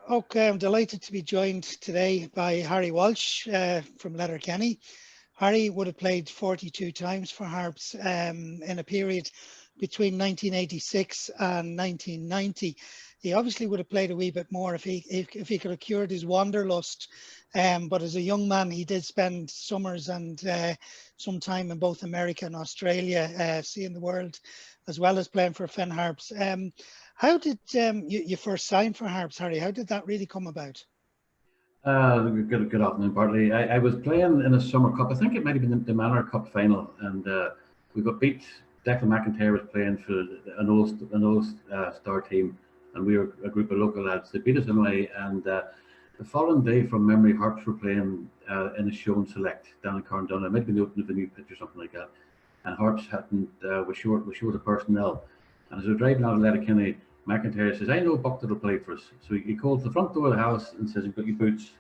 Okay, I'm delighted to be joined today by Harry Walsh from Letterkenny. Harry would have played 42 times for Harps in a period between 1986 and 1990. He obviously would have played a wee bit more if he could have cured his wanderlust. But as a young man, he did spend summers and some time in both America and Australia, seeing the world, as well as playing for Finn Harps. How did you first sign for Harps, Harry? How did that really come about? Good afternoon, Bartley. I was playing in a summer cup. I think it might have been the Manor Cup final, and we got beat. Declan McIntyre was playing for an old star team, and we were a group of local lads. They beat us anyway, and the following day, from memory, Harps were playing in a show and select down in Carndon. It might have been the opening of a new pitch or something like that. And Harps hadn't was short of personnel. And as we were driving out of Letterkenny, McIntyre says, "I know a buck that'll play for us." So he called the front door of the house and says, "You've got your boots."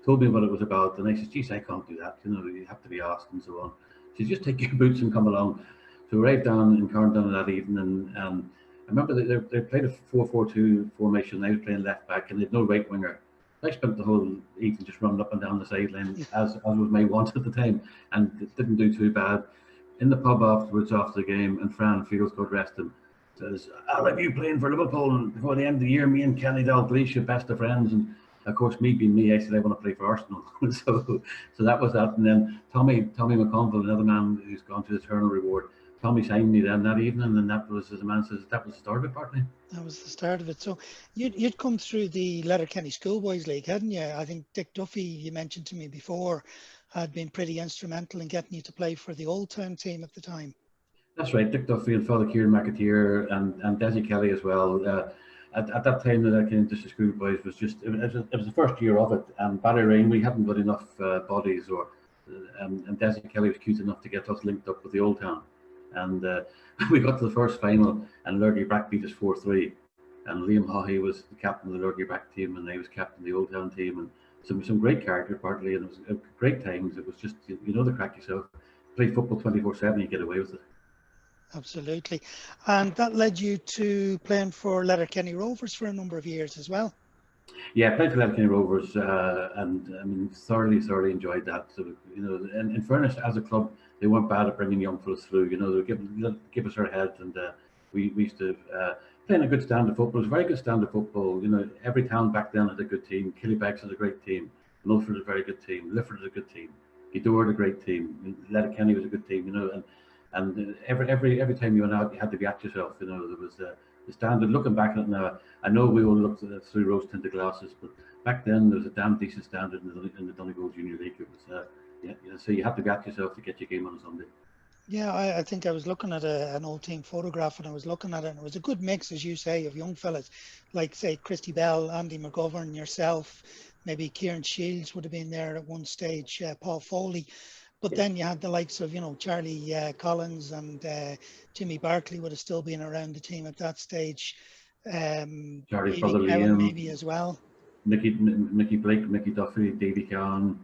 Told me what it was about, and I said, "Geez, I can't do that. You have to be asked," and so on. She said, "Just take your boots and come along." So we arrived down in Carndon that evening, and I remember they played a 4-4-2 formation. I was playing left back, and they had no right winger. I spent the whole evening just running up and down the sideline, as was my want at the time, and it didn't do too bad. In the pub afterwards, after the game, and Fran Fields, God rest him, says, "I'll have you playing for Liverpool, and before the end of the year, me and Kenny Dalglish are best of friends." And of course, me being me, I said I want to play for Arsenal. so that was that. And then Tommy McConville, another man who's gone to eternal reward, Tommy signed me then that evening, and that was, as a man says, that was the start of it, partly. That was the start of it. So you'd come through the Letterkenny Schoolboys League, hadn't you? I think Dick Duffy, you mentioned to me before, had been pretty instrumental in getting you to play for the Old Town team at the time. That's right, Dick Duffy and Father Kieran McAteer and Desi Kelly as well. At that time, the Letterkenny District Schoolboys was just, it was the first year of it, and Ballyrain, we hadn't got enough bodies, and Desi Kelly was cute enough to get us linked up with the Old Town. And we got to the first final, and Lurgy Brack beat us 4-3. And Liam Haughey was the captain of the Lurgy Brack team, and I was captain of the Old Town team. And some great character, partly, and it was great times. It was just, the crack yourself. Play football 24/7, you get away with it. Absolutely. And that led you to playing for Letterkenny Rovers for a number of years as well. Yeah, I played for Letterkenny Rovers, and I mean, thoroughly enjoyed that. So, in fairness, as a club, they weren't bad at bringing young fellas through. They would give us our head, and we used to play in a good standard football. It was a very good standard football. Every town back then had a good team. Killybegs had a great team. Milford was a very good team. Lifford was a good team. Gidor had a great team. Letterkenny was a good team. And every time you went out, you had to be at yourself. There was the standard. Looking back at it now, I know we all looked through rose-tinted glasses, but back then there was a damn decent standard in the Donegal Junior League. It was, so you had to be at yourself to get your game on a Sunday. Yeah, I think I was looking at an old team photograph, and I was looking at it, and it was a good mix, as you say, of young fellas, like, say, Christy Bell, Andy McGovern, yourself, maybe Kieran Shields would have been there at one stage, Paul Foley. But then you had the likes of, Charlie Collins and Jimmy Bartley would have still been around the team at that stage. Charlie's Davy brother Cowan Liam, maybe as well. Mickey Blake, Mickey Duffy, Davy Cowan,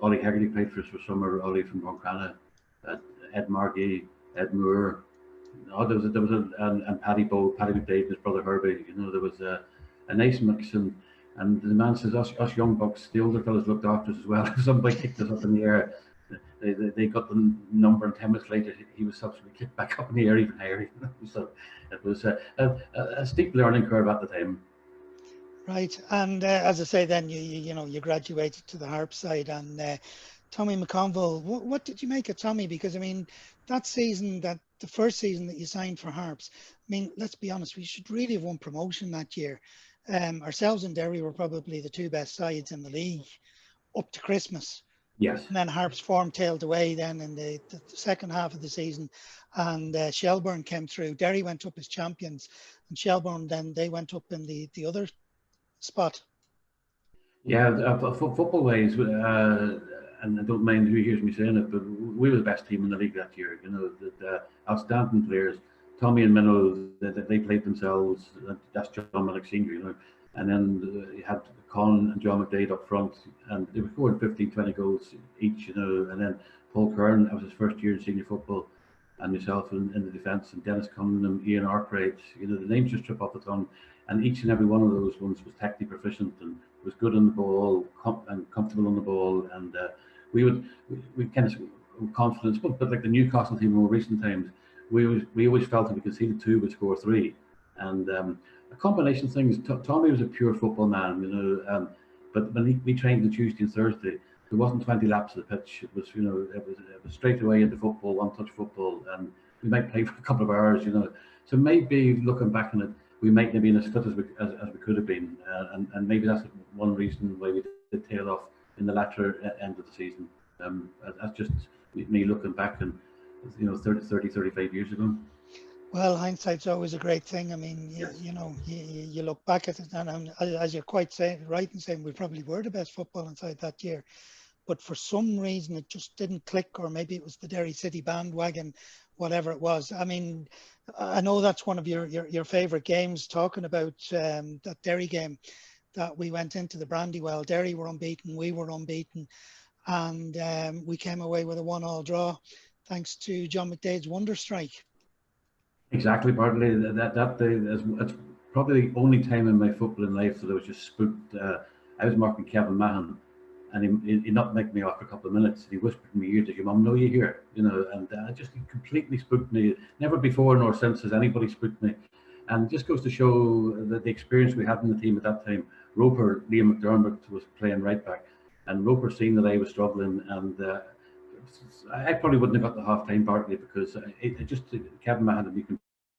Ollie Hegarty played for us for summer. Ollie from Moncana, Ed Margie, Ed Moore. There was and Paddy Bowe, Paddy McDade, his brother Herbie. There was a nice mix, and the man says us young bucks, the older fellas looked after us as well. If somebody kicked us up in the air, they got the number, and 10 minutes later he was subsequently kicked back up in the air even higher. So it was a steep learning curve at the time. Right, and as I say, then you graduated to the harp side, and Tommy McConville. What did you make of Tommy? Because I mean, that season, the first season that you signed for Harps, I mean, let's be honest, we should really have won promotion that year. Ourselves and Derry were probably the two best sides in the league up to Christmas. Yes. And then Harps form tailed away then in the second half of the season, and Shelbourne came through. Derry went up as champions, and Shelbourne then they went up in the other spot. Yeah, football wise, and I don't mind who hears me saying it, but we were the best team in the league that year. The outstanding players. Tommy and Minnow, they played themselves. That's John Malik Senior, and then you had Colin and John McDade up front, and they were scoring 15, 20 goals each, and then Paul Kern, that was his first year in senior football, and yourself in the defence, and Dennis Cunningham, Ian Arkwright. You know, the names just trip off the tongue, and each and every one of those ones was technically proficient and was good on the ball and comfortable on the ball, and we kind of confidence, but like the Newcastle team in more recent times, we always felt if we conceded two, we'd score three, and a combination of things. Tommy was a pure football man, you know, but when we trained on Tuesday and Thursday, there wasn't 20 laps of the pitch. It was, you know, it was straight away into football, one-touch football, and we might play for a couple of hours, you know. So maybe looking back on it, we might not be as fit as we could have been, and maybe that's one reason why we did tail off in the latter end of the season. That's just me looking back, and you know, 35 years ago. Well, hindsight's always a great thing. I mean, you know, you look back at it, and as you're quite right in saying, we probably were the best football inside that year. But for some reason, it just didn't click, or maybe it was the Derry City bandwagon, whatever it was. I mean, I know that's one of your favourite games, talking about that Derry game that we went into the Brandywell. Derry were unbeaten, we were unbeaten, and we came away with a 1-1 draw, thanks to John McDade's wonder strike. Exactly, Bartley. That day, it's probably the only time in my footballing life that I was just spooked. I was marking Kevin Mahan, and he knocked me off for a couple of minutes. He whispered in my ear, "Did your mum know you here?" You know, and just completely spooked me. Never before nor since has anybody spooked me, and it just goes to show that the experience we had in the team at that time. Roper, Liam McDermott was playing right back, and Roper seen that I was struggling, and I probably wouldn't have got the half time partly because it just Kevin Mahan had me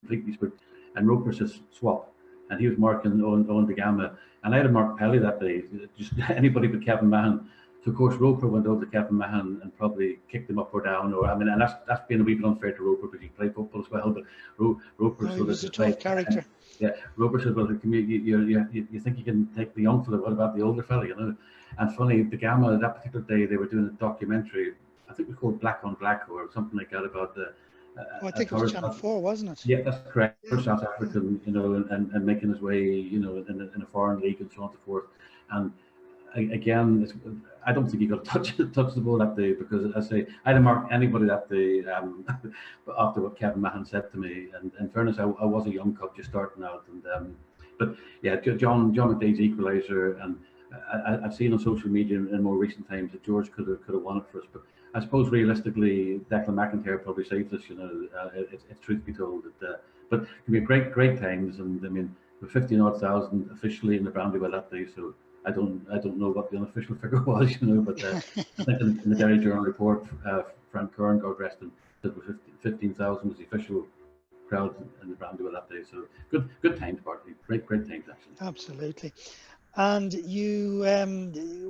completely spooked, and Roper says swap, and he was marking on the Gamma, and I had marked Pelly that day, just anybody but Kevin Mahan. So of course Roper went over to Kevin Mahan and probably kicked him up or down, or I mean, and that's being a wee bit unfair to Roper because he played football as well. But Roper he was a tough character. Yeah, Roper said, "Well, you think you can take the young fella? What about the older fella?" You know, and funny, the Gamma that particular day they were doing a documentary. I think it was called Black on Black or something like that about the. I think it was Channel 4, wasn't it? Yeah, that's correct. For South African, you know, and making his way, you know, in a foreign league and so on and so forth. And again, I don't think he got to touch the ball that day because, as I say, I didn't mark anybody that day after what Kevin Mahan said to me. And in fairness, I was a young cub just starting out. And but yeah, John McDade's equaliser, and I've seen on social media in more recent times that George could have won it for us, but I suppose realistically, Declan McIntyre probably saved us. You know, it's truth be told. But it can be great times, and I mean, with 15,000 officially in the Brandywell that day, so I don't know what the unofficial figure was, you know, but I think in the Derry Journal report, Frank Kern, God rest him, said 15,000 was the official crowd in the Brandywell that day. So good times, Bartley. Great times actually. Absolutely. And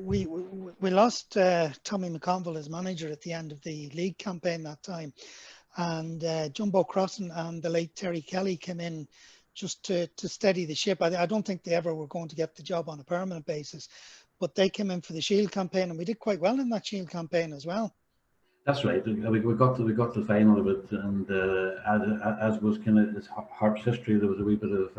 we lost Tommy McConville as manager at the end of the league campaign that time, and Jumbo Crossan and the late Terry Kelly came in just to steady the ship. I don't think they ever were going to get the job on a permanent basis, but they came in for the Shield campaign, and we did quite well in that Shield campaign as well. That's right. We got to the final of it, and as was kind of Harps history, there was a wee bit of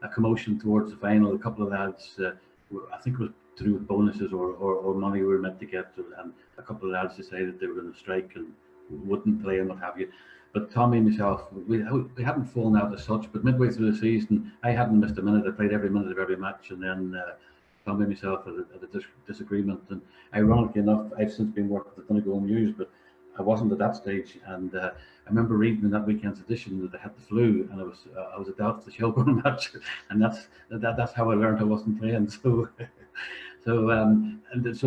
a commotion towards the final. A couple of lads, I think it was to do with bonuses or money we were meant to get, and a couple of lads decided they were going to strike and wouldn't play and what have you. But Tommy and myself, we hadn't fallen out as such. But midway through the season, I hadn't missed a minute. I played every minute of every match, and then Tommy and myself had a disagreement. And ironically enough, I've since been working at the Donegal News, but I wasn't at that stage. And I remember reading in that weekend's edition that they had the flu, and I was a doubt for the Shelbourne match, and that's how I learned I wasn't playing. So so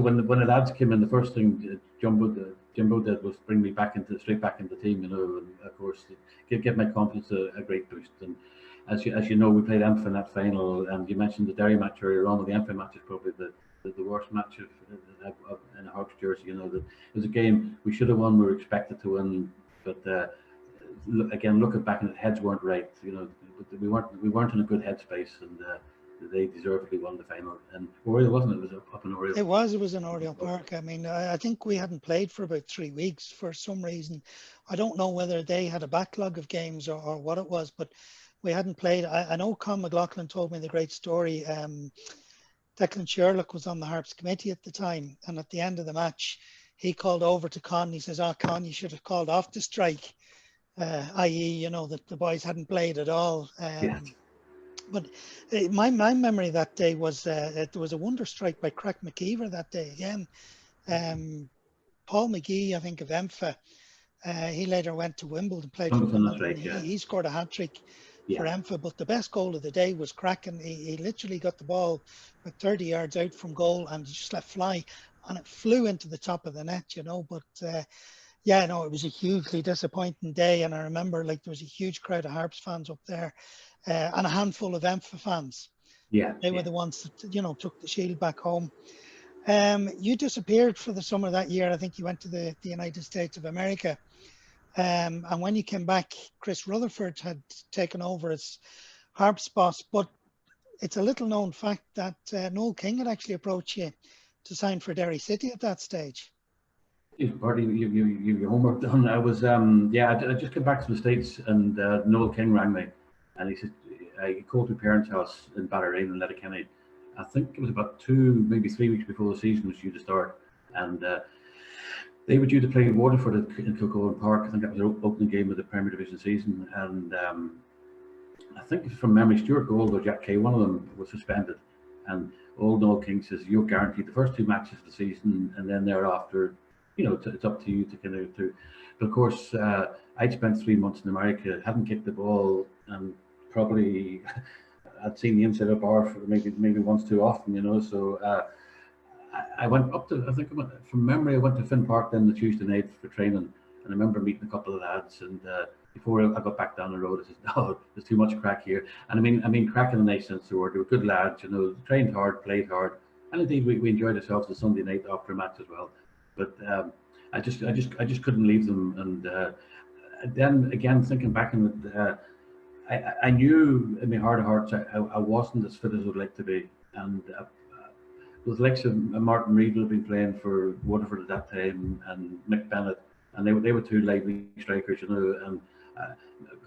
when the lads came in, the first thing Jumbo did was bring me straight back into the team, you know, and of course give my confidence a great boost. And as you know, we played Empha in that final, and you mentioned the Derry match earlier on. The Empha match is probably the worst match in a Harps jersey. You know, that it was a game we should have won. We were expected to win, but again, looking back, and the heads weren't right. You know, we weren't in a good headspace, and they deservedly won the final. And Oriel, wasn't it? It was up in Oriel. It was in Oriel Park. I mean, I think we hadn't played for about 3 weeks for some reason. I don't know whether they had a backlog of games or what it was, but we hadn't played. I know Con McLaughlin told me the great story. Declan Sherlock was on the Harps committee at the time, and at the end of the match, he called over to Con. He says, "Oh, Con, you should have called off the strike," i.e., you know, that the boys hadn't played at all. Yeah. But my memory that day was there was a wonder strike by Crack McKeever that day again. Paul McGee, I think, of Empha. He later went to Wimbledon, played for Wimbledon, that's Wimbledon. right, yeah. He scored a hat trick for Yeah. Empha, but the best goal of the day was Kraken. He literally got the ball about 30 yards out from goal and just let fly, and it flew into the top of the net, you know. But yeah, no, it was a hugely disappointing day, and I remember like there was a huge crowd of Harps fans up there, and a handful of Empha fans. Yeah. They were the ones that, you know, took the shield back home. You disappeared for the summer that year. I think you went to the United States of America. And when you came back, Chris Rutherford had taken over as Harps boss. But it's a little known fact that Noel King had actually approached you to sign for Derry City at that stage. You've your homework done. I was I just came back to the States, and Noel King rang me, and he said he called my parents' house in Bartley Ramsey in Letterkenny. I think it was about 2, maybe 3 weeks before the season was due to start, and they were due to play Waterford in Kilcowan Park. I think that was the opening game of the Premier Division season, and I think from memory, Stuart Gold or Jack Kay, one of them was suspended, and old Noel King says you're guaranteed the first 2 matches of the season, and then thereafter, you know, it's up to you to kind of do. But of course, I'd spent 3 months in America, hadn't kicked the ball, and probably I'd seen the inside of a bar for maybe once too often, you know. So I went up to, I think from memory, I went to Finn Park then the Tuesday night for training, and I remember meeting a couple of lads, and before I got back down the road, I said, "No, there's too much crack here." And I mean crack in a nice sense of the word. They were good lads, you know, trained hard, played hard, and indeed we enjoyed ourselves the Sunday night after a match as well. But I just couldn't leave them, and then again thinking back on it, I knew in my heart of hearts I wasn't as fit as I'd like to be, and with the likes of Martin Reid who had been playing for Waterford at that time, and Mick Bennett, and they were 2 lively strikers, you know, and a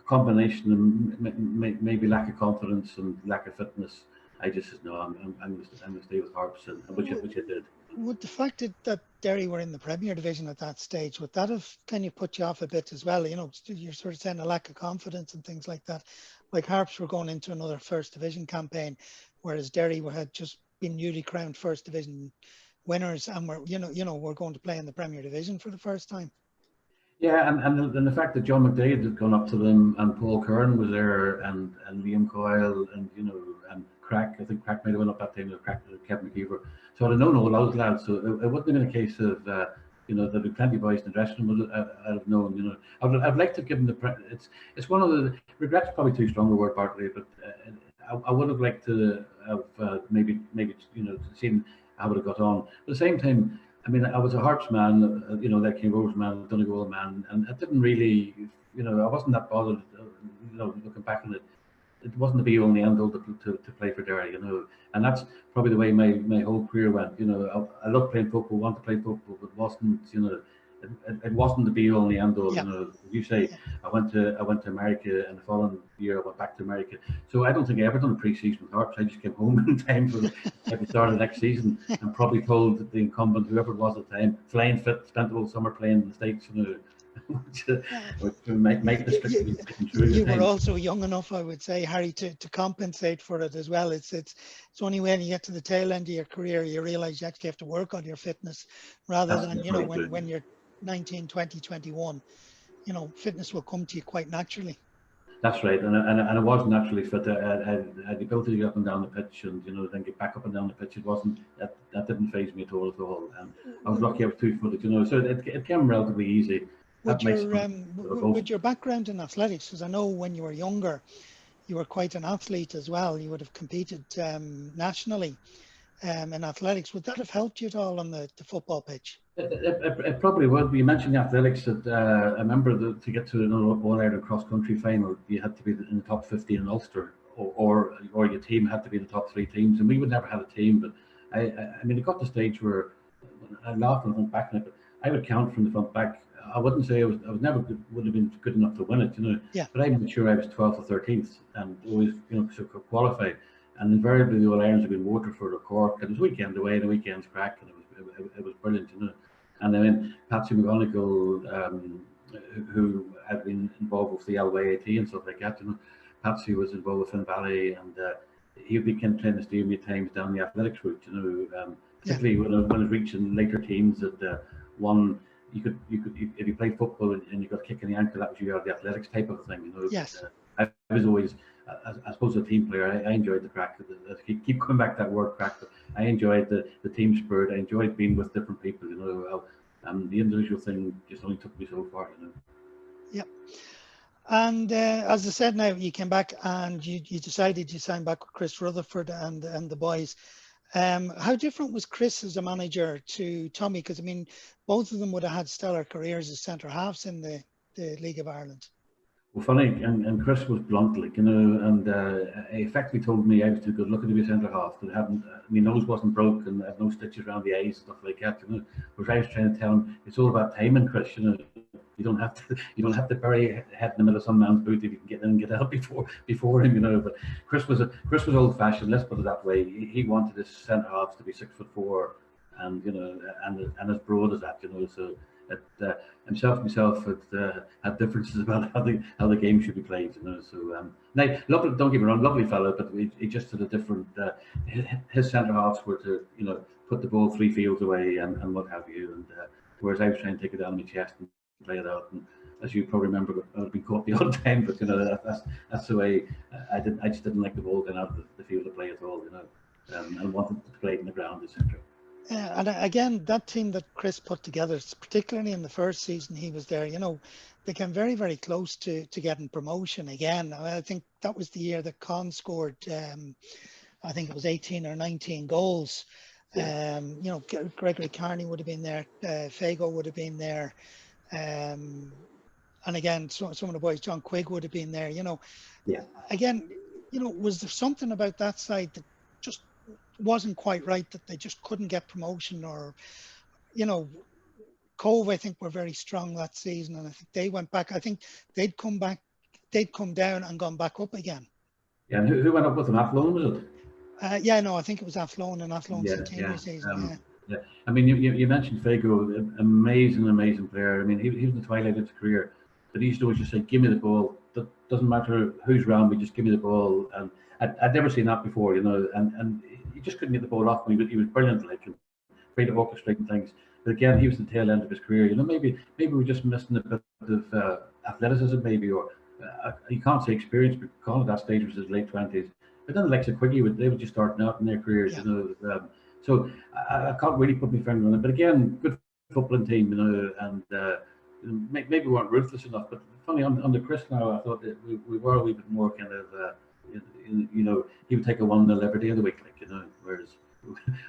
combination of maybe lack of confidence and lack of fitness. I just said no, I'm going to stay with Harps, and which I did. Would the fact that Derry were in the Premier Division at that stage, would that have kind of put you off a bit as well? You know, you're sort of saying a lack of confidence and things like that. Like Harps were going into another First Division campaign, whereas Derry had just been newly crowned First Division winners, and we're going to play in the Premier Division for the first time. Yeah, and the fact that John McDade had gone up to them, and Paul Curran was there, and Liam Coyle, and you know, and Crack. I think Crack might have went up that time with Crack, Kevin McKeever. So I'd have known all those lads. So it wouldn't have been a case of you know, there'd be plenty of boys in the dressing room. I'd have known. You know, I'd like to give them it's one of the regrets. Probably too strong a word, Bartley, but I would have liked to have maybe you know, seen how it would have got on. But at the same time, I mean, I was a Hearts man, you know, like King Rose man, Donegal man, and I didn't really, you know, I wasn't that bothered, you know, looking back on it. It wasn't the be all and the end all to play for Derry, you know, and that's probably the way my whole career went. You know, I love playing football, want to play football, but wasn't, you know, it wasn't the be all and the end all. Yeah. You know, as you say, yeah. I went to America, and the following year I went back to America. So I don't think I ever done a pre-season with Harps. I just came home in time for the start of the next season, and probably told the incumbent, whoever it was at the time, flying fit, spent the whole summer playing in the States, you know. You were also young enough, I would say, Harry, to compensate for it as well. It's only when you get to the tail end of your career you realize you actually have to work on your fitness, rather than, you know, when you're 19, 20, 21, you know, fitness will come to you quite naturally. That's right, and I was naturally fit. I had the ability to get up and down the pitch, and you know, then get back up and down the pitch. It wasn't that didn't faze me at all. And I was lucky I was 2-footed, you know, so it came relatively easy. With your background in athletics, because I know when you were younger, you were quite an athlete as well. You would have competed nationally in athletics. Would that have helped you at all on the football pitch? It probably would. You mentioned athletics. That I remember to get to an All-Ireland cross-country final, you had to be in the top 15 in Ulster, or your team had to be in the top 3 teams. And we would never have a team. But I mean, it got to the stage where I laugh and think back on it, but I would count from the front back. I wouldn't say I was never would have been good enough to win it, you know. Yeah. But I'm sure I was 12th or 13th, and always, you know, so could qualify. And invariably the All-Irons have been Waterford or Cork, and it was weekend away and the weekend's crack, and it was brilliant, you know. And then Patsy McGonigal, who had been involved with the LYAT and stuff like that. Patsy was involved with Finn Valley, and he would be kind of playing the steer at times down the athletics route. Particularly when I was reaching later teens, that one you could if you played football and you got a kick in the ankle, that was you out of the athletics type of a thing. Yes. I was always, I suppose, a team player. I enjoyed the crack. I keep coming back to that word crack. But I enjoyed the team spirit. I enjoyed being with different people. The individual thing just only took me so far. Yep. And as I said, now you came back and you decided you signed back with Chris Rutherford and the boys. How different was Chris as a manager to Tommy? Because I mean, both of them would have had stellar careers as centre halves in the League of Ireland. Well, funny, and Chris was blunt, and he effectively told me I was too good looking to be a centre half. That hadn't, my nose wasn't broke, and I had no stitches around the eyes and stuff like that. Whereas I was trying to tell him it's all about timing, Chris. You don't have to bury your head in the middle of some man's boot if you can get in and get out before him. But Chris was old fashioned. Let's put it that way. He wanted his centre halves to be 6'4", and and as broad as that. So. Myself had differences about how the game should be played. So now, lovely, don't get me wrong, lovely fellow, but he just had a different. His centre halves were to put the ball 3 fields away and what have you, and whereas I was trying to take it down my chest and play it out. And as you probably remember, I've been caught the odd time, but that's the way I just didn't like the ball going out of the field to play at all. And wanted to play it in the ground, etc. And again, that team that Chris put together, particularly in the first season he was there, they came very, very close to getting promotion again. I think that was the year that Con scored, I think it was 18 or 19 goals. Yeah. Gregory Carney would have been there, Fago would have been there. And again, some of the boys, John Quigg would have been there, Yeah. Again, was there something about that side that just wasn't quite right, that they just couldn't get promotion? Or Cove, I think, were very strong that season, and I think they went back. I think they'd come down and gone back up again. Yeah, and who went up with them? Athlone, was it? I think it was Athlone and Athlone's centenary season. Yeah, I mean, you mentioned Fago, amazing player. I mean, he was in the twilight of his career, but he used to always just say, "Give me the ball. That doesn't matter who's around me, just give me the ball." And I'd never seen that before, and he just couldn't get the ball off me. But he was brilliant, great at orchestrating things. But again, he was the tail end of his career. Maybe we're just missing a bit of athleticism, maybe, or you can't say experience, but Colin at that stage was his late 20s. But then the likes of Quiggy, they would just starting out in their careers, So I can't really put my finger on it. But again, good footballing team, and maybe we weren't ruthless enough. But funny, under Chris now, I thought that we were a wee bit more kind of, he would take a 1-0 every day of the week, whereas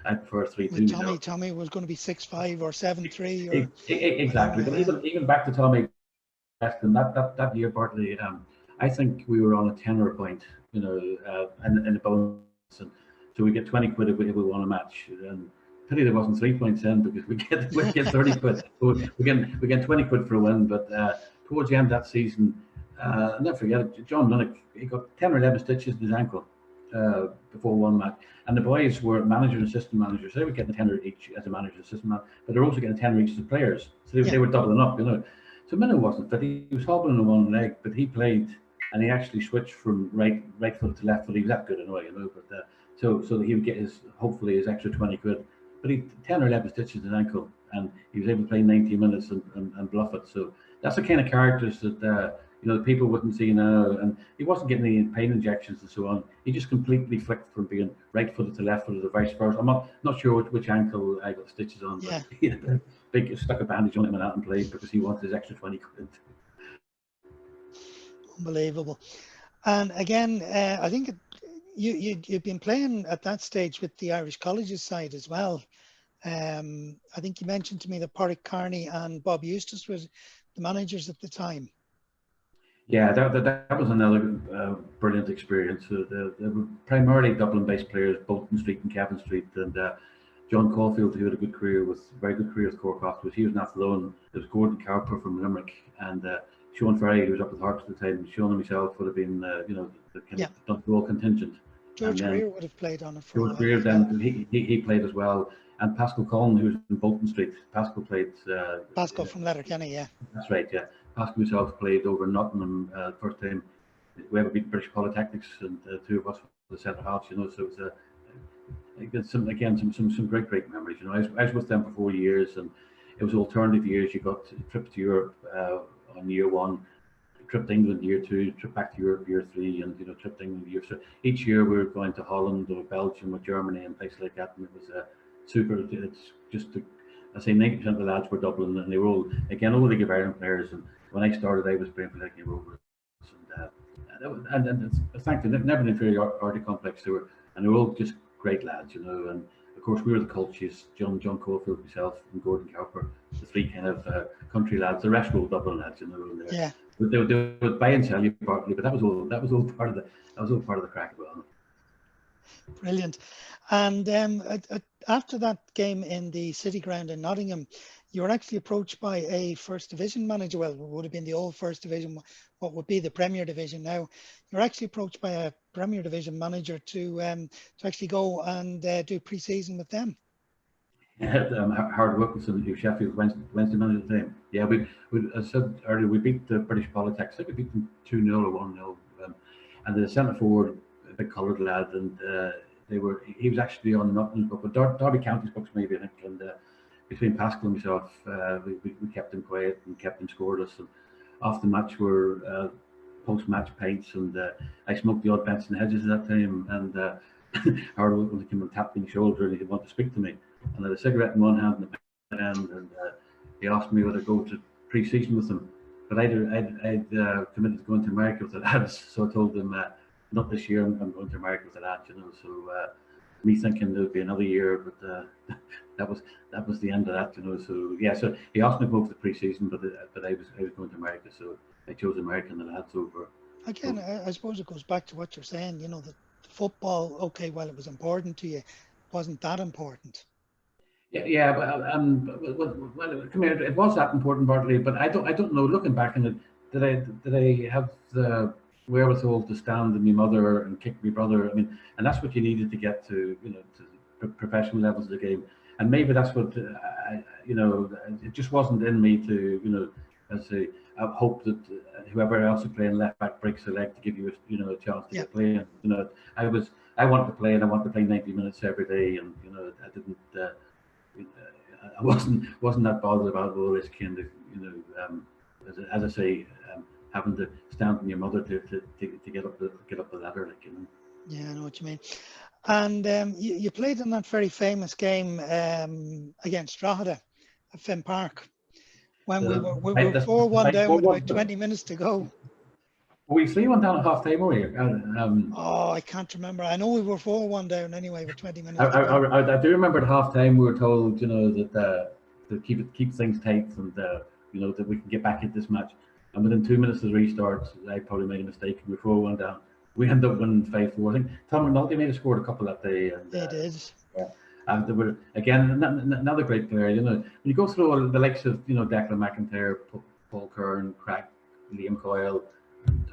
I prefer 3-2. Tommy was going to be 6-5 or 7-3. Exactly. But even back to Tommy, that year, Bartley, I think we were on a tenner point, in the bonus, and so we get 20 quid if we won a match. And pity there wasn't 3 points in, because we get 30 quid. So we get 20 quid for a win. But towards the end of that season, I'll never forget it, John Minnick, he got 10 or 11 stitches in his ankle before one match. And the boys were manager and assistant managers. So they were getting a tenner each as a manager and assistant manager, but they're also getting a tenner each as the players. So they were doubling up, So Minnick wasn't fit. He was hobbling on one leg, but he played, and he actually switched from right foot to left foot. He was that good anyway, But so that he would get hopefully his extra 20 quid. But he 10 or 11 stitches in his ankle, and he was able to play 90 minutes and bluff it. So that's the kind of characters that people wouldn't see now. And he wasn't getting any pain injections and so on. He just completely flicked from being right footed to left footed, or vice versa. I'm not sure which ankle I got stitches on, but he had a big stuck a bandage on him and out and played because he wanted his extra 20 quid. Unbelievable. And again, I think you've been playing at that stage with the Irish colleges side as well. I think you mentioned to me that Porrick Carney and Bob Eustace were the managers at the time. Yeah, that was another brilliant experience. They were primarily Dublin-based players, Bolton Street and Kevin Street, and John Caulfield, who had a very good career with Cork afterwards. He was not alone. There was Gordon Cowper from Limerick, and Sean Ferry, who was up with Harps at the time. Sean and myself would have been, the kind of Donegal contingent. George Greer would have played on it. George Greer, then he played as well. and Pascal Cullen, who was in Bolton Street. Pascal played. Pascal from Letterkenny, yeah. That's right, yeah. Pascal himself played over in Nottingham first time we ever beat British Polytechnics, and two of us were the centre halves, you know. So it was some great memories. You know, I was with them for 4 years, and it was alternative years. You got trips to Europe on year one, trip to England year two, trip back to Europe year three, and you know, trip to England year. So each year we were going to Holland or Belgium or Germany and places like that, and it was super. It's just, I say 90% of the lads were Dublin, and they were all again all League of Ireland players. And when I started, I was playing for like Rovers, and it's thankfully never an inferiority complex. They were all just great lads, you know. And of course, we were the cultures: John Caulfield, myself, and Gordon Cowper, the three kind of country lads. The rest were all Dublin lads, you know. And yeah. They would buy and sell you partly, but that was all part of the crack as well. Brilliant. And after that game in the City Ground in Nottingham, you were actually approached by a First Division manager. Well, it would have been the old First Division, what would be the Premier Division now. You were actually approached by a Premier Division manager to actually go and do pre-season with them. Yeah, hard work with some Sheffield Wednesday manager at the time. Yeah, we as I said earlier, we beat the British Polytechnics. I think we beat them 2-0 or 1-0. And the centre forward, a big coloured lad, and he was actually on Nottingham's book, but Derby County's books maybe, I think. And between Pascal and myself, we kept him quiet and kept him scoreless. And after the match were post-match pints, and I smoked the odd Benson Hedges at that time. And Howard, when he came and tapped me on the shoulder, and he wanted to speak to me, and I had a cigarette in one hand and a pen in the hand, and he asked me whether I'd go to pre-season with him. But I'd committed to going to America with the lads, so I told him not this year. I'm going to America with the lads, you know. So me thinking there would be another year, but that was the end of that, you know. So yeah, so he asked me to go for the pre-season, but I was going to America, so I chose America and the lads over. Again, I suppose it goes back to what you're saying, you know, that football, okay, while it was important to you, wasn't that important. Yeah, well, come here. It was that important, Bartley, but I don't know. Looking back on it, did I have the wherewithal to stand with my mother and kick my brother? I mean, and that's what you needed to get to, you know, to professional levels of the game. And maybe that's what you know. It just wasn't in me to, you know, I hope that whoever else is playing left back breaks a leg to give you a chance to get playing. You know, I want to play, and I want to play 90 minutes every day, and you know, I didn't. I wasn't that bothered about all this kind of, you know, as I say, having to stand on your mother to get up the ladder, like, you know. Yeah, I know what you mean. And you played in that very famous game against Drogheda at Finn Park when we were 4-1 down with about 20 minutes to go. Were we 3-1 down at half time, were we? Oh, I can't remember. I know we were 4-1 down anyway with 20 minutes. I do remember at half time we were told, you know, that to keep things tight, and you know, that we can get back into this match. And within 2 minutes of the restart, I probably made a mistake and we 4-1 down. We ended up winning 5-4. I think Tom McNulty may have scored a couple that day. And, they did. Yeah. And they were again another great player. You know, when you go through all the likes of, you know, Declan McIntyre, Paul Kern, Crack, Liam Coyle,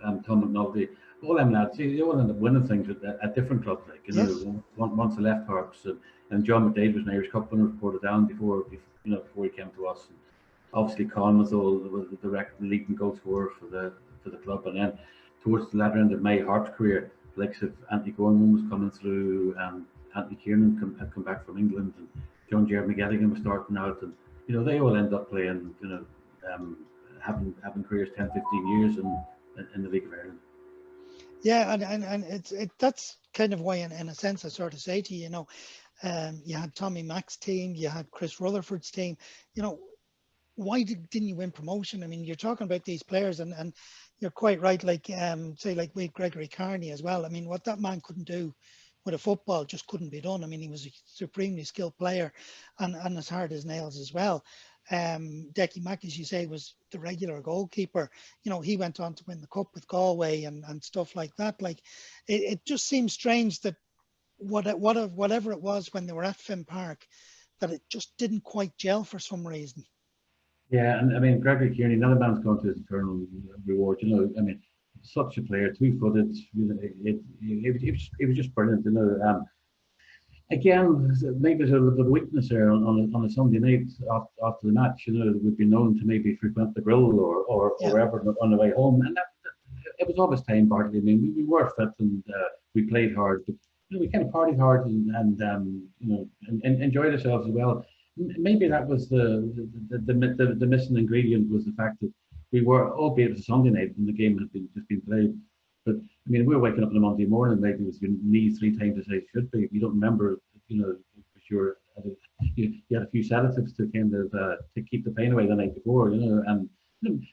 and Tom McNulty, all them lads, they all ended up winning things at different clubs. Like, you know, once they left Harps, and John McDade was an Irish Cup winner, Portadown down before he came to us. And obviously, Con was the leading goal scorer for the club, and then towards the latter end of my Harps career, the likes of Anthony Gorman was coming through, and Anthony Kiernan had come back from England, and John Jared McGettigan was starting out, and you know, they all end up playing, you know, having careers 10, 15 years in the League of Ireland. Yeah, and that's kind of why, in a sense, I sort of say to you, you know, you had Tommy Mack's team, you had Chris Rutherford's team, you know, why didn't you win promotion? I mean, you're talking about these players, and you're quite right, like say like with Gregory Carney as well. I mean, what that man couldn't do with a football just couldn't be done. I mean, he was a supremely skilled player, and as hard as nails as well. Decky Mack, as you say, was the regular goalkeeper. You know, he went on to win the cup with Galway and stuff like that. Like, it just seems strange that whatever it was when they were at Finn Park, that it just didn't quite gel for some reason. Yeah, and I mean, Gregory Kearney, another man's gone to his eternal reward. You know, I mean, such a player, 2-footed. You know, it was just brilliant. You know, again, maybe there's a little bit of weakness there on a Sunday night after the match. You know, we'd be known to maybe frequent the grill or Yeah. wherever on the way home, and that it was always time, Bartley. I mean, we were fit and we played hard, but you know, we kind of partied hard and you know, and enjoyed ourselves as well. Maybe that was the missing ingredient was the fact that we were, albeit it was a Sunday night and the game had been just been played. But I mean, we were waking up on a Monday morning, maybe with your knees 3 times as they should be. If you don't remember, you know, for sure, you had a few sedatives to kind of to keep the pain away the night before, you know, and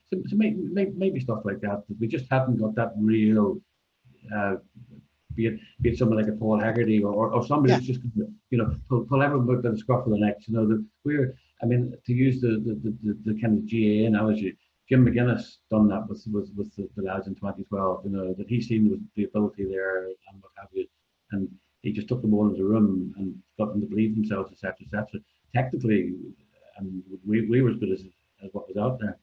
so maybe stuff like that. But we just haven't got that real, be it someone like a Paul Haggerty or somebody Yeah. who's just you know pull everyone by the scruff of the neck. You know that I mean, to use the kind of GA analogy. Jim McGuinness done that with the lads in 2012. You know that he seen the ability there and what have you, and he just took them all into the room and got them to believe themselves, etc., etc. Technically, we were as good as what was out there,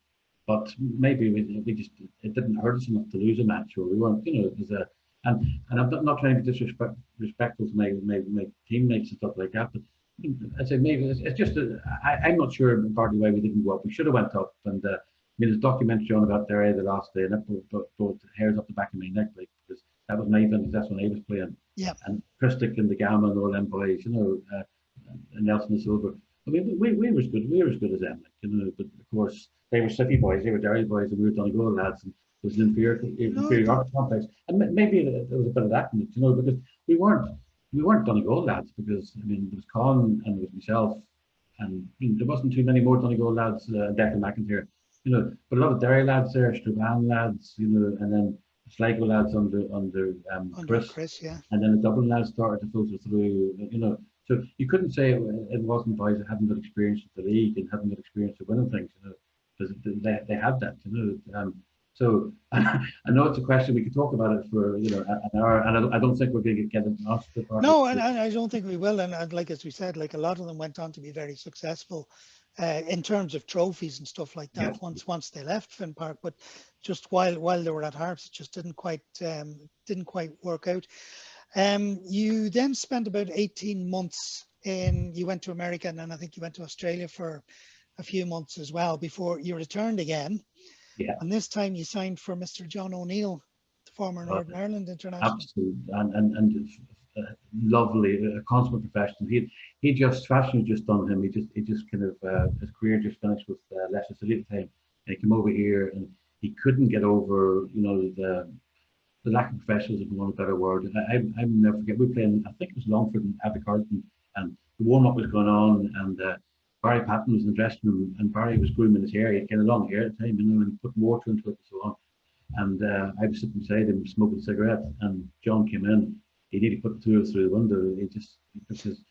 but maybe we just it didn't hurt us enough to lose a match, or we weren't. You know, it was a and I'm not trying to be disrespectful to my teammates and stuff like that, but I say maybe it's just I'm not sure partly why we didn't go up. We should have went up and. I mean, there's a documentary on about there the last day, and that brought hairs up the back of my neck, like because that was my vintage. That's when I was playing. Yeah. And Christic and the Gamma and all them boys, you know, and Nelson and Silver. I mean, we were as good. We were as good as them, like, you know. But of course, they were City boys, they were Derry boys, and we were Donegal lads, and there was an inferiority complex. And maybe there was a bit of that in it, you know, because we weren't Donegal lads, because I mean, there was Con and there was myself, and you know, there wasn't too many more Donegal lads, Declan McIntyre. You know, but a lot of Derry lads there, Strabane lads, you know, and then Sligo lads under Chris, yeah. and then the Dublin lads started to filter through, you know. So you couldn't say it wasn't boys that hadn't got experience at the league and hadn't got experience of winning things, you know, because they had that, you know. So I know it's a question we could talk about it for you know an hour, and I don't think we're going to get into the part. No, and I don't think we will. And like as we said, like a lot of them went on to be very successful in terms of trophies and stuff like that. Yeah. Once they left Finn Park, but just while they were at Harps, it just didn't quite work out. You then spent about 18 months you went to America, and then I think you went to Australia for a few months as well before you returned again. Yeah. And this time you signed for Mr. John O'Neill, the former Northern Ireland international. Absolutely, and lovely, a consummate professional. He just fashion just done him. He just kind of his career just finished with Leicester City at the time, and he came over here and he couldn't get over you know the lack of professionalism, for want of a better word. I never forget we were playing. I think it was Longford and Abercarton, and the warm up was going on, and Barry Patton was in the dressing room, and Barry was grooming his hair. He had kind of long hair at the time, you know, and he put water into it and so on. And I was sitting beside him smoking a cigarette, and John came in. He nearly put the two of us through the window. Because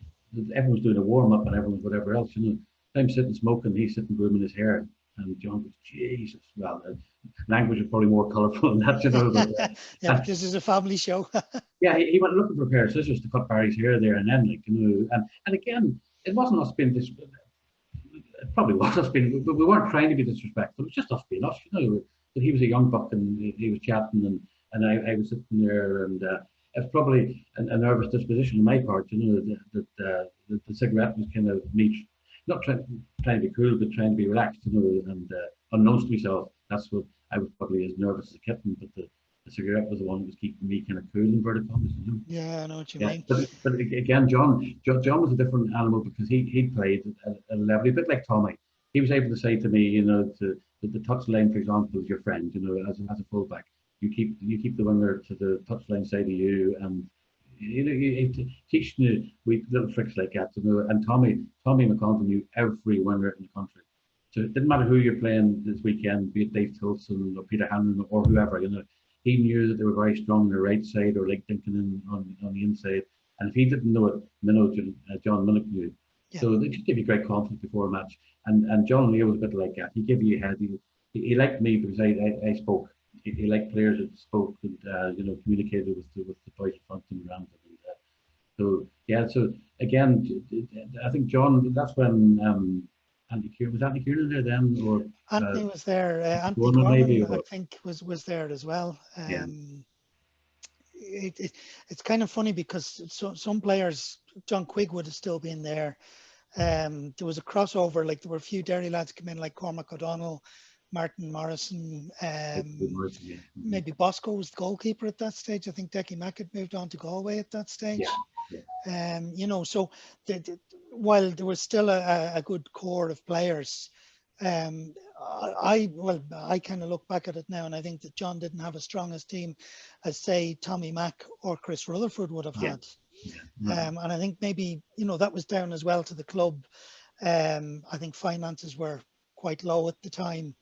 everyone's doing a warm up and everyone's whatever else, you know. I'm sitting smoking, he's sitting grooming his hair, and John goes, "Jesus!" Well, language is probably more colourful than that, you know. But, yeah, but this is a family show. Yeah, he went looking for a pair of scissors to cut Barry's hair there and then, like, you know. And again, it wasn't us being it probably was us being, but we weren't trying to be disrespectful. It was just us being us, you know. But he was a young buck and he was chatting, and I was sitting there, and it's probably a nervous disposition on my part, you know, that the cigarette was kind of me, not trying to be cool, but trying to be relaxed, you know, and unknowns to myself, that's what I was probably as nervous as a kitten, but the cigarette was the one that was keeping me kind of cool, inverted commas, you know. Yeah, I know what you mean. But again, John was a different animal because he played at a level a bit like Tommy. He was able to say to me, you know, the touchline, for example, is your friend, you know, as a fullback. You keep the winger to the touchline side of you, and you know, you teach you little tricks like that, you know. And Tommy McConville knew every winger in the country. So it didn't matter who you're playing this weekend, be it Dave Tilson or Peter Hanlon or whoever, you know. He knew that they were very strong on the right side or like Dinkin on the inside. And if he didn't know it, John Minnick knew. Yeah. So they just give you great confidence before a match. And John O'Neill was a bit like that. He gave you a head. He liked me because I spoke. He liked players that spoke and you know, communicated with the boys in front and around them. And, so yeah. So again, I think John. That's when Andy Kieran was Andy Kieran there then, or Anthony was there. Anthony Gorman maybe, I think was there as well. it's kind of funny because some players, John Quigg would have still been there. There was a crossover, like there were a few Derry lads come in, like Cormac O'Donnell, Martin Morrison, maybe Bosco was the goalkeeper at that stage. I think Decky Mack had moved on to Galway at that stage. You know, so while there was still a good core of players, I kind of look back at it now and I think that John didn't have as strong a team as, say, Tommy Mack or Chris Rutherford would have had. And I think maybe, you know, that was down as well to the club. I think finances were quite low at the time.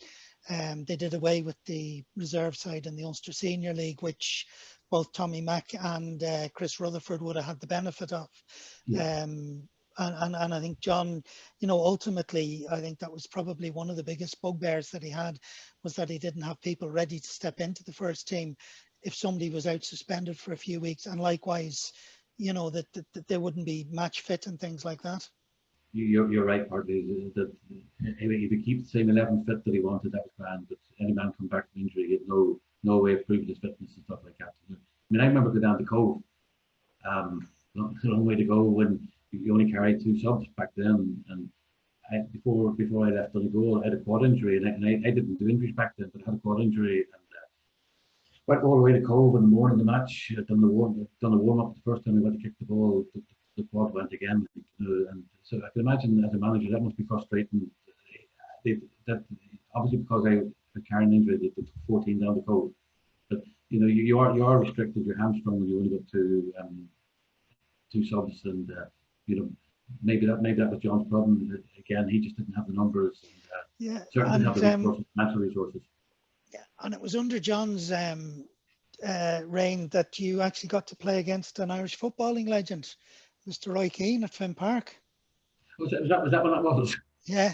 They did away with the reserve side in the Ulster Senior League, which both Tommy Mack and Chris Rutherford would have had the benefit of. And I think John, you know, ultimately, I think that was probably one of the biggest bugbears that he had, was that he didn't have people ready to step into the first team if somebody was out suspended for a few weeks. And likewise, you know, that they wouldn't be match fit and things like that. You're right, partly. That if he keeps the same 11 fit that he wanted, that was grand. But any man come back from injury, he had no way of proving his fitness and stuff like that. I mean, I remember going down the Cove. Long way to go when you only carried 2 subs back then. And before I left Donegal, I had a quad injury, and I didn't do injuries back then, but I had a quad injury, and went all the way to Cove in the morning of the match. Done the warm up the first time I went to kick the ball. The quad went again, and so I can imagine as a manager that must be frustrating. That obviously because I had carrying injury, they took 14 down the Cove. But you know, you are restricted. You're hamstrung when you only got 2 subs, and you know, maybe that was John's problem. Again, he just didn't have the numbers. And, certainly didn't have the resources, natural resources. Yeah, and it was under John's reign that you actually got to play against an Irish footballing legend, Mr. Roy Keane at Finn Park. Was that when that was? Yeah.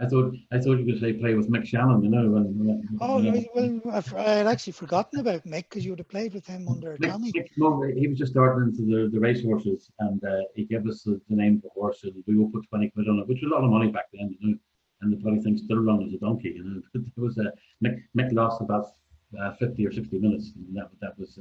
I thought you were going to say play with Mick Shannon, you know. Well, I had actually forgotten about Mick because you would have played with him under Tommy. He was just starting into the race horses, and he gave us the name of the horse, and we all put 20 quid on it, which was a lot of money back then, you know. And the bloody thing still run as a donkey, you know. It was Mick lost about 50 or 60 minutes, and that was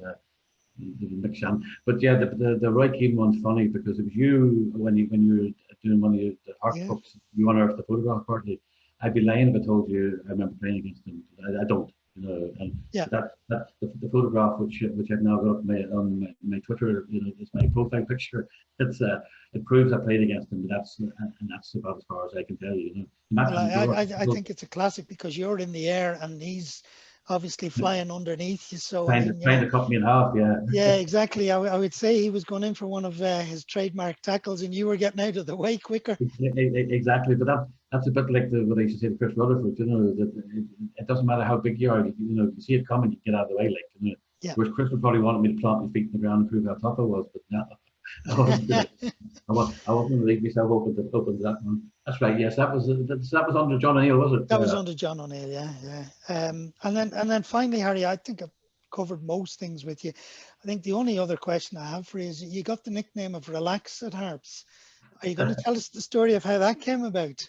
Mick Shannon. But yeah, the Roy Keane one's funny because it was you when you were doing one of the Harps books. You unearthed the photograph partly. I'd be lying if I told you I remember playing against him. I don't, you know. And the photograph which I've now got up on my Twitter, you know, is my profile picture. It proves I played against him, but that's about as far as I can tell you. You know, well, I think it's a classic because you're in the air and he's obviously flying underneath you. So trying to cut me in half, yeah. Yeah, exactly. I would say he was going in for one of his trademark tackles, and you were getting out of the way quicker. Exactly, but that's a bit like what I used to say to Chris Rutherford. You know, that it doesn't matter how big you are. You know, you see it coming, you get out of the way, like, you know. Yeah. Whereas Chris would probably wanted me to plant my feet in the ground and prove how tough I was, but no. I wasn't going to leave myself open to that one. That's right. Yes, that was under John O'Neill, was it? That was under John O'Neill. Yeah. And then finally, Harry, I think I've covered most things with you. I think the only other question I have for you is you got the nickname of Relax at Harps. Are you going to tell us the story of how that came about?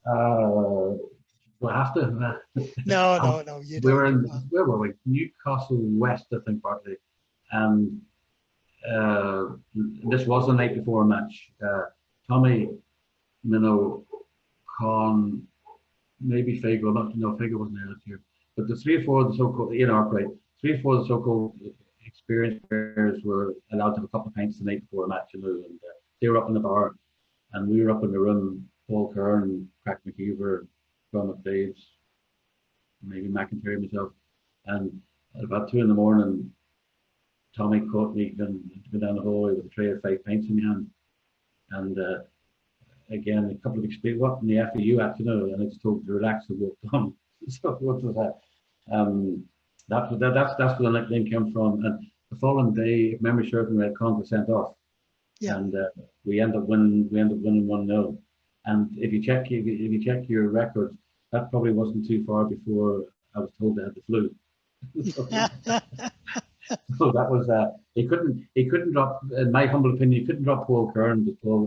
We'll have to. No. Where were we? Newcastle West, I think, partly, and. This was the night before a match. Tommy, Minnow, Con, maybe Fago. Fago wasn't there this year. But the 3 or 4 of the so-called experienced players were allowed to have a couple of pints the night before a match, you know, and they were up in the bar, and we were up in the room. Paul Kern, Crack McKeever, John McDaves, maybe McIntyre myself, and at about 2 a.m. Tommy caught me going down the hallway with a tray of 5 pints in my hand, and again a couple of experiences. What in the F are you at, you know? And I just told to relax and walked on. So what was that? That's where the nickname came from. And the following day, if memory serves me, Con was sent off, and we ended up winning 1-0. And if you check your records, that probably wasn't too far before I was told I had the flu. So that was he couldn't drop, in my humble opinion, he couldn't drop Paul Kern, but Paul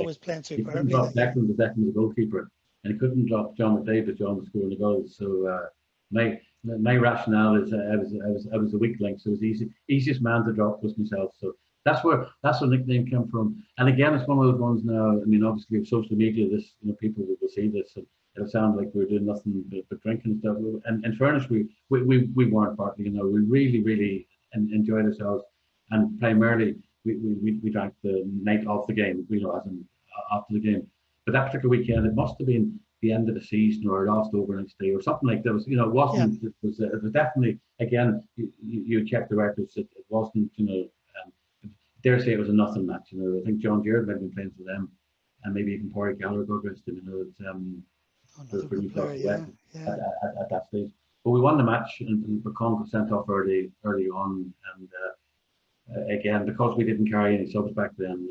was playing superbly. He couldn't drop Declan was the goalkeeper, and he couldn't drop John McDavid, John was scoring the goals. So my my rationale is I was a weak link, so it was easiest man to drop was myself. So that's where the nickname came from. And again, it's one of those ones now. I mean, obviously with social media, this people will see this and it'll sound like we're doing nothing but drinking and stuff. And in fairness, we weren't partly. We really enjoyed ourselves, and primarily we drank the night of the game. As in after the game. But that particular weekend, it must have been the end of the season or last overnight stay or something like that. It wasn't. Yeah. It was definitely, again, you check the records. It wasn't, dare say it was a nothing match. I think John Jared might have been playing for them, and maybe even Corey Gallagher got against him. For Newcastle West at that stage. But we won the match, and McCon got sent off early on, and again, because we didn't carry any subs back then,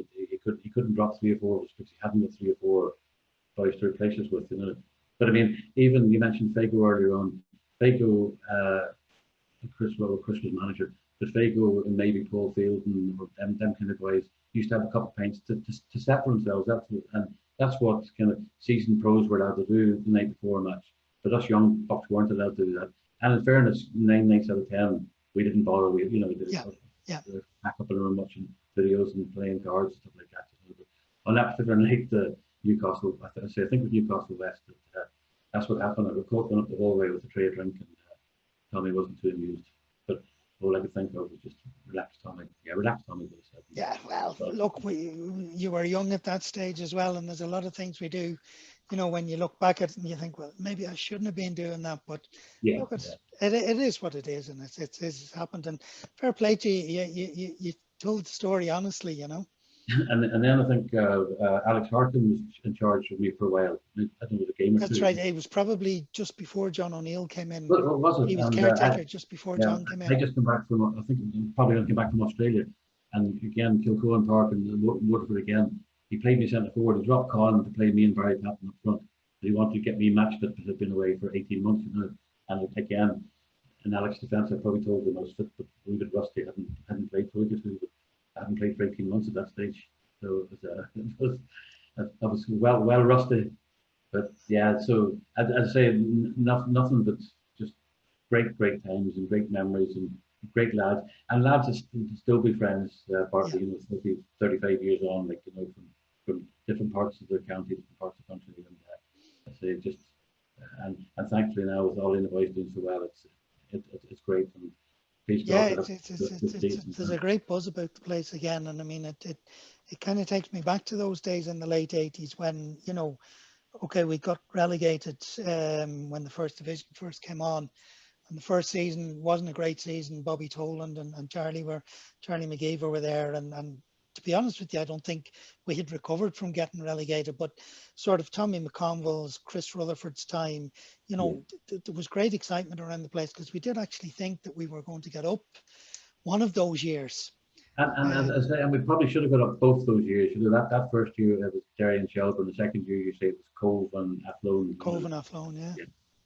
he couldn't drop 3 or 4 because he hadn't got 3 or 4 boys to replace us with. But I mean, even you mentioned Fago earlier on. Fago, Chris was manager, but Fago and maybe Paul Field and them kind of guys used to have a couple of pints to settle themselves. That's what kind of seasoned pros were allowed to do the night before a match. But us young bucks weren't allowed to do that. And in fairness, 9 nights out of 10, we didn't bother. We did pack up in a room watching videos and playing cards and stuff like that. But on that particular night, the Newcastle, I think with Newcastle West, that's what happened. I caught them up the hallway with a tray of drink, and Tommy wasn't too amused. But all I could think of was just relax, Tommy. Yeah, relax, Tommy. Yeah, well, look, you were young at that stage as well, and there's a lot of things we do, when you look back at it and you think, well, maybe I shouldn't have been doing that, but look, it is what it is, and it's happened. And fair play to you. You told the story honestly, And then I think Alex Harkin was in charge of me for a while. I think it was a game or two. That's right. It was probably just before John O'Neill came in. Well, was it? He was caretaker just before John came in. I just come back from, I think probably going to come back from Australia. And again, Kilcoen Park and Waterford again. He played me centre forward. He dropped Colin to play me and Barry Patton up front. He wanted to get me matched up because I'd been away for 18 months. And again, in Alex's defence, I probably told him I was fit, but a wee bit rusty. I hadn't played for I hadn't played for 18 months at that stage. So I was well rusty. But yeah, so I'd say nothing but just great times and great memories and great lads. And lads to still be friends, Bartley, 35 years on, from different parts of the county, different parts of the country. And I say just, and thankfully now with all the boys doing so well, it's great. And there's a great buzz about the place again, and I mean it kind of takes me back to those days in the late 80s when okay, we got relegated when the first division first came on, and the first season wasn't a great season. Bobby Toland and Charlie McGeever were there, and to be honest with you, I don't think we had recovered from getting relegated, but sort of Tommy McConville's, Chris Rutherford's time, there was great excitement around the place because we did actually think that we were going to get up one of those years. And we probably should have got up both those years. That first year it was Derry and Shelburne. The second year you say it was Cove and Athlone. Cove and Athlone, yeah.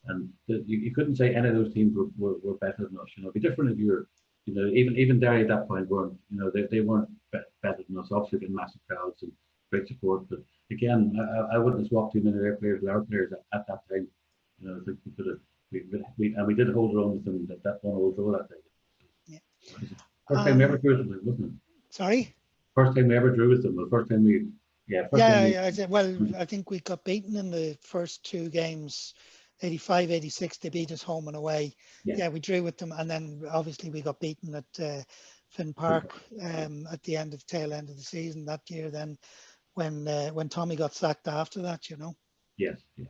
And you couldn't say any of those teams were better than us. It'd be different if you're, even Derry at that point weren't, they weren't better than us. Obviously, getting massive crowds and great support. But again, I wouldn't have swapped too many of their players with our players at that time. I think we could have, we did hold our own with them that 1-0 draw that day. Yeah. First time we ever drew with them, wasn't it? Sorry? First time we ever drew with them. The first time we, I think we got beaten in the first 2 games. 85, 86, they beat us home and away. Yeah, we drew with them, and then obviously we got beaten at Finn Park at the tail end of the season that year. Then when Tommy got sacked after that, Yes, yeah.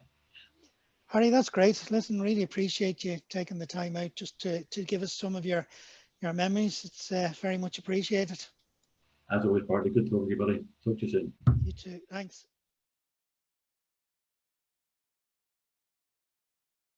Harry, that's great. Listen, really appreciate you taking the time out just to give us some of your memories. It's very much appreciated. As always, Bartley, good talking to you, buddy. Talk to you soon. You too. Thanks.